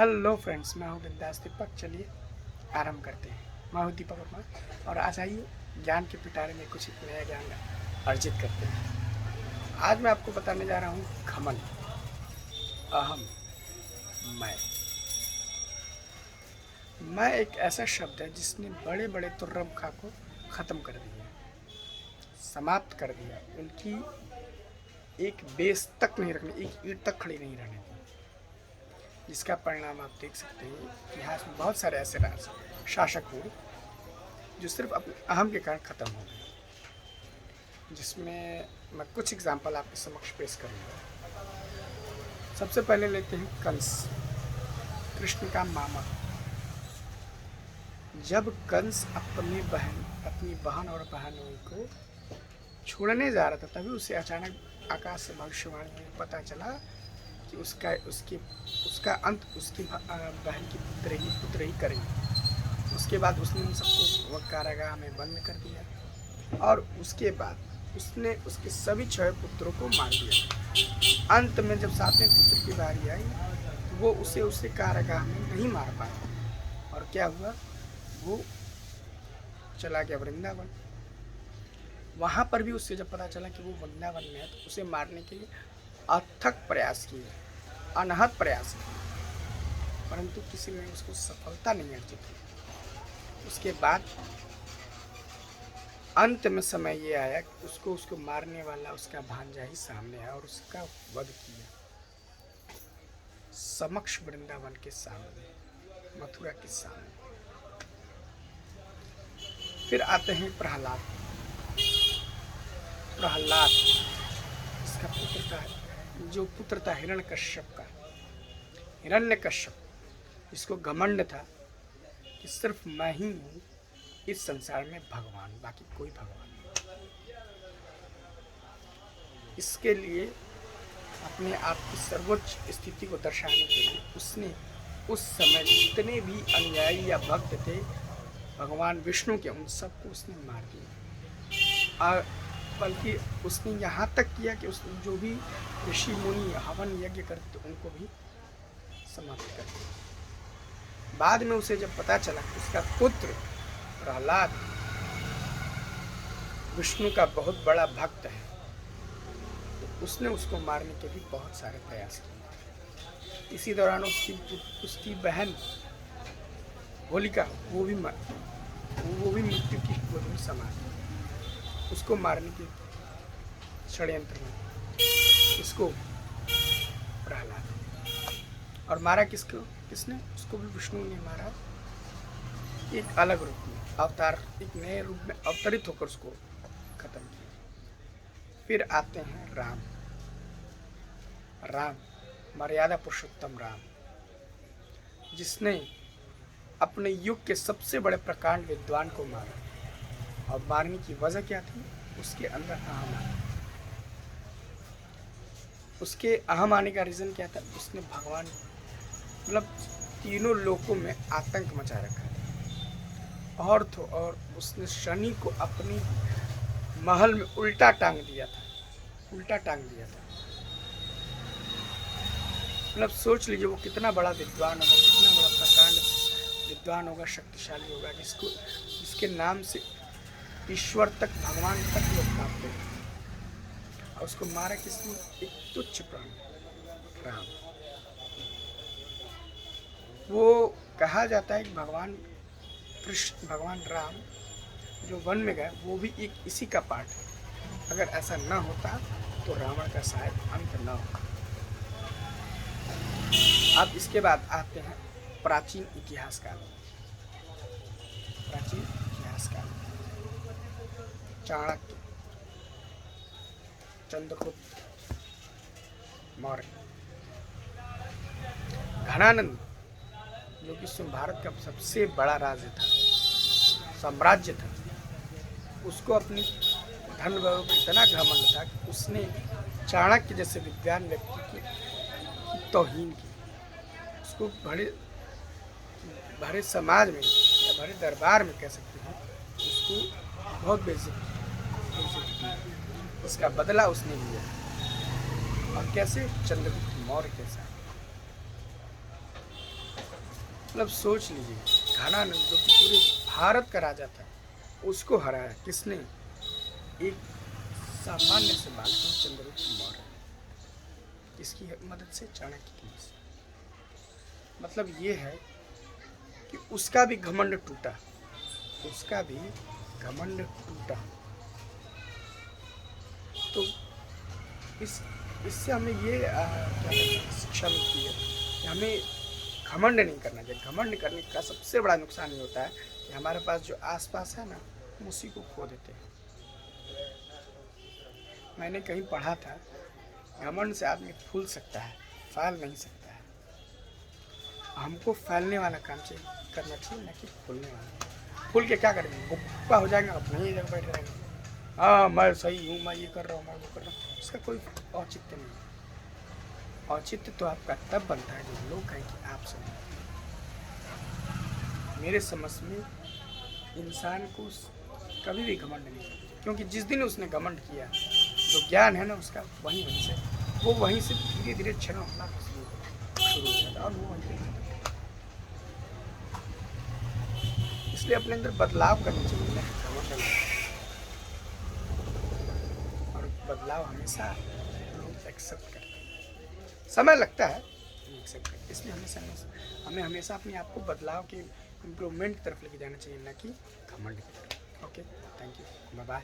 Hello friends, मैं हूँ बिंदास दीपक। चलिए आरंभ करते हैं। मैं हूँ दीपक वर्मा और आज आइए ज्ञान के पिटारे में कुछ नया ज्ञान अर्जित करते हैं। आज मैं आपको बताने जा रहा हूँ घमंड, अहम, मैं। मैं एक ऐसा शब्द है जिसने बड़े बड़े तुर्रम-खां को ख़त्म कर दिया, समाप्त कर दिया। उनकी एक बेस तक नहीं रखने, एक ईंट तक खड़ी नहीं रहने दी, जिसका परिणाम आप देख सकते हैं। इतिहास में बहुत सारे ऐसे शासक हुए जो सिर्फ अपने अहम के कारण ख़त्म हो गए, जिसमें मैं कुछ एग्जाम्पल आपके समक्ष पेश करूँगा। सबसे पहले लेते हैं कंस, कृष्ण का मामा। जब कंस अपनी बहन और बहनों को छोड़ने जा रहा था, तभी उसे अचानक आकाश से भविष्यवाणी में पता चला कि उसका अंत उसकी बहन की पुत्र ही करेंगे। उसके बाद उसने उन सबको कारागाह में बंद कर दिया और उसके बाद उसने उसके सभी 6 पुत्रों को मार दिया। अंत में जब 7वें पुत्र की बारी आई तो वो उसे कारागाह में नहीं मार पाया और क्या हुआ, वो चला गया वृंदावन। वहाँ पर भी उससे जब पता चला कि वो वृंदावन में है तो उसे मारने के लिए अथक प्रयास किए, अनहद प्रयास किए, परंतु किसी में उसको सफलता नहीं अर्जित हुई। उसके बाद अंत में समय ये आया कि उसको मारने वाला उसका भांजा ही सामने आया और उसका वध किया समक्ष वृंदावन के सामने, मथुरा के सामने। फिर आते हैं प्रहलाद। इसका पुत्र था, जो पुत्र था हिरण्यकश्यप का। हिरण्यकश्यप, जिसको घमंड था कि सिर्फ मैं ही हूँ इस संसार में भगवान, बाकी कोई भगवान नहीं। इसके लिए अपने आप की सर्वोच्च स्थिति को दर्शाने के लिए उसने उस समय जितने भी अनुयायी या भक्त थे भगवान विष्णु के, उन सबको उसने मार दिया। बल्कि उसने यहाँ तक किया कि उसने जो भी ऋषि मुनि हवन यज्ञ करते उनको भी समाप्त कर दिया। बाद में उसे जब पता चला कि उसका पुत्र प्रहलाद विष्णु का बहुत बड़ा भक्त है तो उसने उसको मारने के भी बहुत सारे प्रयास किए। इसी दौरान उसकी बहन होलिका वो भी मृत्यु की गोद में समा गई। उसको मारने के षड्यंत्र में इसको प्रहलाद, और मारा किसने? उसको भी विष्णु ने मारा, एक अलग रूप में अवतार, एक नए रूप में अवतरित होकर उसको खत्म किया। फिर आते हैं राम, मर्यादा पुरुषोत्तम राम, जिसने अपने युग के सबसे बड़े प्रकांड विद्वान को मारा। और मारने की वजह क्या थी? उसके अंदर अहम आना। उसके अहम आने का रीज़न क्या था? उसने भगवान मतलब तीनों लोकों में आतंक मचा रखा था। और उसने शनि को अपनी महल में उल्टा टांग दिया था। मतलब सोच लीजिए वो कितना बड़ा विद्वान होगा, कितना बड़ा प्रकांड विद्वान होगा, शक्तिशाली होगा, जिसके नाम से ईश्वर तक, भगवान तक लोग कांपते हैं। और उसको मारा किसने? एक तुच्छ प्राणी, राम। वो कहा जाता है कि भगवान राम जो वन में गए वो भी एक इसी का पार्ट है। अगर ऐसा न होता तो रावण का शायद अंत न होता। अब इसके बाद आते हैं प्राचीन इतिहास काल। चाणक्य, चंद्रगुप्त मौर्य, घनानंद, जो कि भारत का सबसे बड़ा साम्राज्य था, उसको अपनी धन वैभव पर इतना घमंड था कि उसने चाणक्य जैसे विद्वान व्यक्ति की तौहीन की। उसको भरे समाज में या भरे दरबार में कह सकते हैं, उसको बहुत बेइज्जती की। इसका बदला उसने लिया, और कैसे? चंद्रगुप्त मौर्य के साथ। मतलब सोच लीजिए, घना नंद जो कि पूरे भारत का राजा था, उसको हराया किसने? एक सामान्य से बालक चंद्रगुप्त मौर्य। किसकी मदद से? चाणक्य की मदद से। मतलब ये है कि उसका भी घमंड टूटा, उसका भी घमंड टूटा। तो इससे हमें ये क्या कहते हैं, शिक्षा मिलती है कि हमें घमंड नहीं करना चाहिए। घमंड करने का सबसे बड़ा नुकसान ये होता है कि हमारे पास जो आसपास है ना, हम उसी को खो देते हैं। मैंने कहीं पढ़ा था, घमंड से आदमी फूल सकता है, फैल नहीं सकता है। हमको फैलने वाला काम चाहिए करना चाहिए, ना कि फूलने वाला। फूल के क्या करेंगे? गुप्पा हो जाएंगे, अपने ही जगह बैठे रहेंगे। हाँ मैं सही हूँ, मैं ये कर रहा हूँ, मैं वो कर रहा हूँ। इसका कोई औचित्य नहीं है। औचित्य तो आपका तब बनता है जब लोग कहें कि आप सही। मेरे समझ में इंसान को कभी भी घमंड नहीं करना, क्योंकि जिस दिन उसने घमंड किया, जो ज्ञान है ना उसका, वहीं से वो वहीं से धीरे धीरे क्षण होना शुरू हो जाता है और वो वहीं पे खत्म। इसलिए अपने अंदर बदलाव करना चाहिए, ना कि घमंड नहीं। और बदलाव हमेशा लोग एक्सेप्ट करते हैं, समय लगता है एक्सेप्ट करते, इसलिए हमें हमेशा अपने आप को बदलाव के इम्प्रूवमेंट की तरफ लेके जाना चाहिए, ना कि घमंड की तरफ। Okay, thank you, bye bye.